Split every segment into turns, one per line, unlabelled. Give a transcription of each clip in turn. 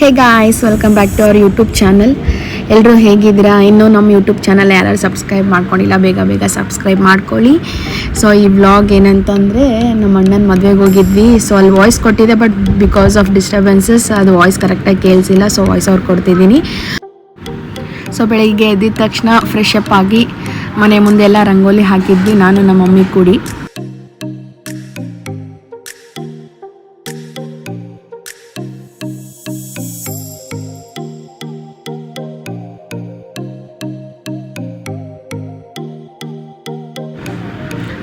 Hey guys, welcome back to our YouTube channel. ಎಲ್ಲರೂ ಹೇಗಿದ್ದೀರಾ? ಇನ್ನೂ ನಮ್ಮ ಯೂಟ್ಯೂಬ್ ಚಾನಲ್ ಯಾರು ಸಬ್ಸ್ಕ್ರೈಬ್ ಮಾಡ್ಕೊಂಡಿಲ್ಲ, ಬೇಗ ಸಬ್ಸ್ಕ್ರೈಬ್ ಮಾಡ್ಕೊಳ್ಳಿ. ಸೊ ಈ ವ್ಲಾಗ್ ಏನಂತಂದರೆ, ನಮ್ಮ ಅಣ್ಣನ ಮದುವೆಗೆ ಹೋಗಿದ್ವಿ. ಸೊ ಅಲ್ಲಿ ವಾಯ್ಸ್ ಕೊಟ್ಟಿದ್ದೆ, ಬಟ್ ಬಿಕಾಸ್ ಆಫ್ ಡಿಸ್ಟರ್ಬೆನ್ಸಸ್ ಅದು ವಾಯ್ಸ್ ಕರೆಕ್ಟಾಗಿ ಕೇಳಿಸಿಲ್ಲ. ಸೊ ವಾಯ್ಸ್ ಅವ್ರು ಕೊಡ್ತಿದ್ದೀನಿ. ಸೊ ಬೆಳಗ್ಗೆ ಎದ್ದಿದ ತಕ್ಷಣ ಫ್ರೆಶ್ ಅಪ್ ಆಗಿ ಮನೆ ಮುಂದೆಲ್ಲ ರಂಗೋಲಿ ಹಾಕಿದ್ವಿ, ನಾನು ನಮ್ಮ ಮಮ್ಮಿ ಕೂಡಿ.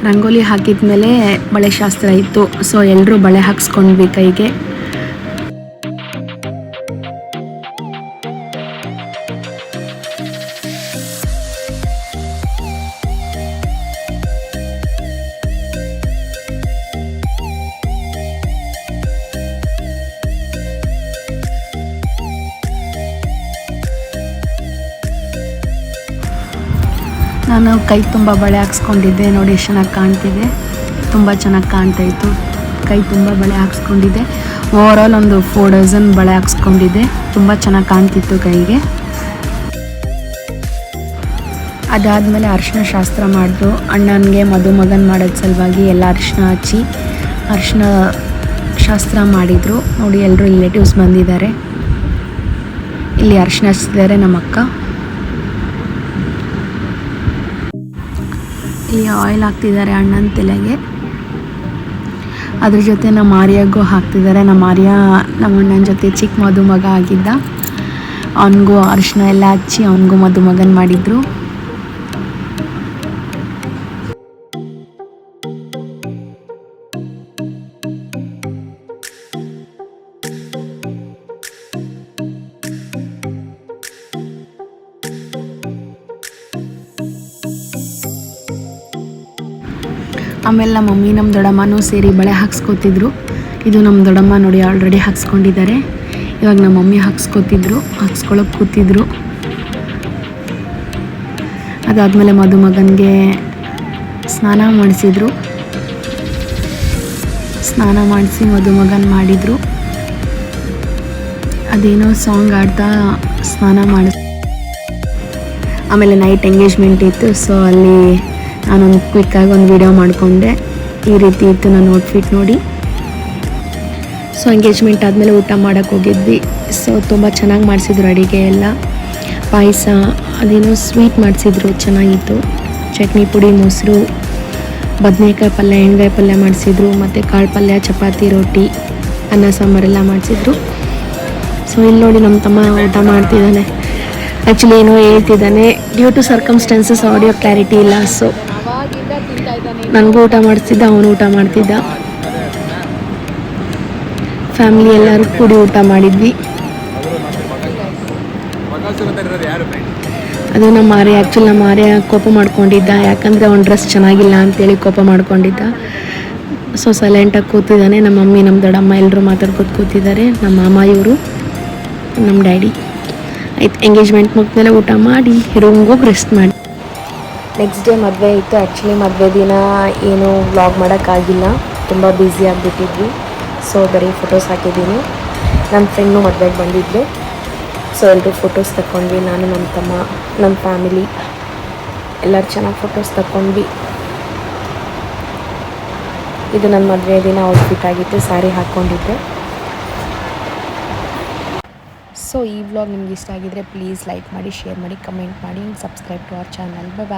ರಂಗೋಲಿ ಹಾಕಿದ ಮೇಲೆ ಬಳೆ ಶಾಸ್ತ್ರ ಇತ್ತು. ಸೊ ಎಲ್ಲರೂ ಬಳೆ ಹಾಕ್ಸ್ಕೊಂಡ್ವಿ ಕೈಗೆ. ನಾನು ಕೈ ತುಂಬ ಬಳೆ ಹಾಕ್ಸ್ಕೊಂಡಿದ್ದೆ. ನೋಡಿ ಎಷ್ಟು ಚೆನ್ನಾಗಿ ಕಾಣ್ತಿದೆ, ತುಂಬ ಚೆನ್ನಾಗಿ ಕಾಣ್ತಾಯಿತ್ತು. ಕೈ ತುಂಬ ಬಳೆ ಹಾಕ್ಸ್ಕೊಂಡಿದ್ದೆ. ಓವರಾಲ್ ಒಂದು 4 ಡಜನ್ ಬಳೆ ಹಾಕ್ಸ್ಕೊಂಡಿದ್ದೆ. ತುಂಬ ಚೆನ್ನಾಗಿ ಕಾಣ್ತಿತ್ತು ಕೈಗೆ. ಅದಾದಮೇಲೆ ಅರಿಶಿನ ಶಾಸ್ತ್ರ ಮಾಡಿದ್ರು. ಅಣ್ಣನಿಗೆ ಮದುಮಗನ ಮಾಡೋದು ಸಲುವಾಗಿ ಎಲ್ಲ ಅರಿಶಿನ ಹಚ್ಚಿ ಅರಿಶಿನ ಶಾಸ್ತ್ರ ಮಾಡಿದರು. ನೋಡಿ ಎಲ್ಲರೂ ರಿಲೇಟಿವ್ಸ್ ಬಂದಿದ್ದಾರೆ. ಇಲ್ಲಿ ಅರಿಶಿನ ಹಚ್ತಿದ್ದಾರೆ ನಮ್ಮ ಅಕ್ಕ. ಇಲ್ಲಿ ಆಯಿಲ್ ಹಾಕ್ತಿದ್ದಾರೆ ಅಣ್ಣನ ತಲೆಗೆ. ಅದ್ರ ಜೊತೆ ನಮ್ಮ ಆರ್ಯಾಗೂ ಹಾಕ್ತಿದ್ದಾರೆ. ನಮ್ಮ ಆರ್ಯ ನಮ್ಮ ಅಣ್ಣನ ಜೊತೆ ಚಿಕ್ಕ ಮದುಮಗ ಆಗಿದ್ದ. ಅವನಿಗೂ ಅರಿಶಿನ ಎಲ್ಲ ಹಚ್ಚಿ ಅವನಿಗೂ ಮದುಮಗನ ಮಾಡಿದರು. ಆಮೇಲೆ ನಮ್ಮ ಮಮ್ಮಿ ನಮ್ಮ ದೊಡ್ಡಮ್ಮನೂ ಸೇರಿ ಬಳೆ ಹಾಕ್ಸ್ಕೊತಿದ್ರು. ಇದು ನಮ್ಮ ದೊಡ್ಡಮ್ಮ ನೋಡಿ ಆಲ್ರೆಡಿ ಹಾಕ್ಸ್ಕೊಂಡಿದ್ದಾರೆ. ಇವಾಗ ನಮ್ಮ ಮಮ್ಮಿ ಹಾಕ್ಸ್ಕೊಳ್ಳೋಕೆ ಕೂತಿದ್ರು. ಅದಾದಮೇಲೆ ಮದುಮಗನಿಗೆ ಸ್ನಾನ ಮಾಡಿಸಿ ಮದುಮಗನ ಮಾಡಿದರು. ಅದೇನೋ ಸಾಂಗ್ ಆಡ್ತಾ ಸ್ನಾನ ಆಮೇಲೆ ನೈಟ್ ಎಂಗೇಜ್ಮೆಂಟ್ ಇತ್ತು. ಸೊ ಅಲ್ಲಿ ನಾನೊಂದು ಕ್ವಿಕ್ಕಾಗಿ ಒಂದು ವಿಡಿಯೋ ಮಾಡಿಕೊಂಡೆ. ಈ ರೀತಿ ಇತ್ತು ನನ್ನ ಔಟ್ಫಿಟ್ ನೋಡಿ. ಸೊ ಎಂಗೇಜ್ಮೆಂಟ್ ಆದಮೇಲೆ ಊಟ ಮಾಡೋಕ್ಕೆ ಹೋಗಿದ್ವಿ. ಸೊ ತುಂಬ ಚೆನ್ನಾಗಿ ಮಾಡಿಸಿದ್ರು ಅಡುಗೆ ಎಲ್ಲ. ಪಾಯಸ, ಅದೇನೋ ಸ್ವೀಟ್ ಮಾಡಿಸಿದ್ರು, ಚೆನ್ನಾಗಿತ್ತು. ಚಟ್ನಿ ಪುಡಿ, ಮೊಸರು, ಬದನೆಕಾಯಿ ಪಲ್ಯ, ಎಣ್ಗಾಯಿ ಪಲ್ಯ ಮಾಡಿಸಿದ್ರು. ಮತ್ತು ಕಾಳು ಪಲ್ಯ, ಚಪಾತಿ, ರೋಟಿ, ಅನ್ನ ಸಾಂಬಾರೆಲ್ಲ ಮಾಡಿಸಿದ್ರು. ಸೊ ಇಲ್ಲಿ ನೋಡಿ ನಮ್ಮ ತಮ್ಮ ಊಟ ಮಾಡ್ತಿದ್ದಾನೆ. ಆ್ಯಕ್ಚುಲಿ ಏನೋ ಹೇಳ್ತಿದ್ದಾನೆ. Due to circumstances audio clarity ಇಲ್ಲ. ಸೊ ನನಗೂ ಊಟ ಮಾಡಿಸ್ತಿದ್ದ, ಅವನು ಊಟ ಮಾಡ್ತಿದ್ದ. ಫ್ಯಾಮಿಲಿ ಎಲ್ಲರೂ ಕೂಡಿ ಊಟ ಮಾಡಿದ್ವಿ. ಅದು ನಮ್ಮ ಆರ್ಯ ಕೋಪ ಮಾಡ್ಕೊಂಡಿದ್ದ. ಯಾಕಂದರೆ ಅವ್ನ ಡ್ರೆಸ್ ಚೆನ್ನಾಗಿಲ್ಲ ಅಂತೇಳಿ ಕೋಪ ಮಾಡ್ಕೊಂಡಿದ್ದ. ಸೊ ಸೈಲೆಂಟಾಗಿ ಕೂತಿದ್ದಾನೆ. ನಮ್ಮ ಮಮ್ಮಿ, ನಮ್ಮ ದೊಡ್ಡಮ್ಮ ಎಲ್ಲರೂ ಮಾತಾಡ್ಕೊತ ಕೂತಿದ್ದಾರೆ. ನಮ್ಮ ಮಾಮ, ಇವರು ನಮ್ಮ ಡ್ಯಾಡಿ. ಆಯ್ತು, ಎಂಗೇಜ್ಮೆಂಟ್ ಮುಗಿದ್ಮೇಲೆ ಊಟ ಮಾಡಿ ರೂಮ್ಗೆ ಹೋಗಿ ರೆಸ್ಟ್ ಮಾಡಿ. ನೆಕ್ಸ್ಟ್ ಡೇ ಮದುವೆ ಇತ್ತು. ಆ್ಯಕ್ಚುಲಿ ಮದುವೆ ದಿನ ಏನು ವ್ಲಾಗ್ ಮಾಡೋಕ್ಕಾಗಿಲ್ಲ, ತುಂಬ ಬ್ಯುಸಿ ಆಗಿಬಿಟ್ಟಿದ್ವಿ. ಸೊ ಬರೀ ಫೋಟೋಸ್ ಹಾಕಿದ್ದೀನಿ. ನನ್ನ ಫ್ರೆಂಡ್ನು ಮದುವೆಗೆ ಬಂದಿದ್ಲು. ಸೊ ಎಲ್ಲರೂ ಫೋಟೋಸ್ ತಗೊಂಡ್ವಿ. ನಾನು, ನಮ್ಮ ತಮ್ಮ, ನಮ್ಮ ಫ್ಯಾಮಿಲಿ ಎಲ್ಲರೂ ಚೆನ್ನಾಗಿ ಫೋಟೋಸ್ ತಗೊಂಡ್ವಿ. ಇದು ನನ್ನ ಮದುವೆ ದಿನ ಔಟ್ಫಿಟ್ ಆಗಿತ್ತು. ಸ್ಯಾರಿ ಹಾಕ್ಕೊಂಡಿದ್ದೆ. ಸೊ ಈ ವ್ಲಾಗ್ ನಿಮ್ಗೆ ಇಷ್ಟ ಆಗಿದ್ರೆ ಪ್ಲೀಸ್ ಲೈಕ್ ಮಾಡಿ, ಶೇರ್ ಮಾಡಿ, ಕಮೆಂಟ್ ಮಾಡಿ, subscribe to our channel. Bye.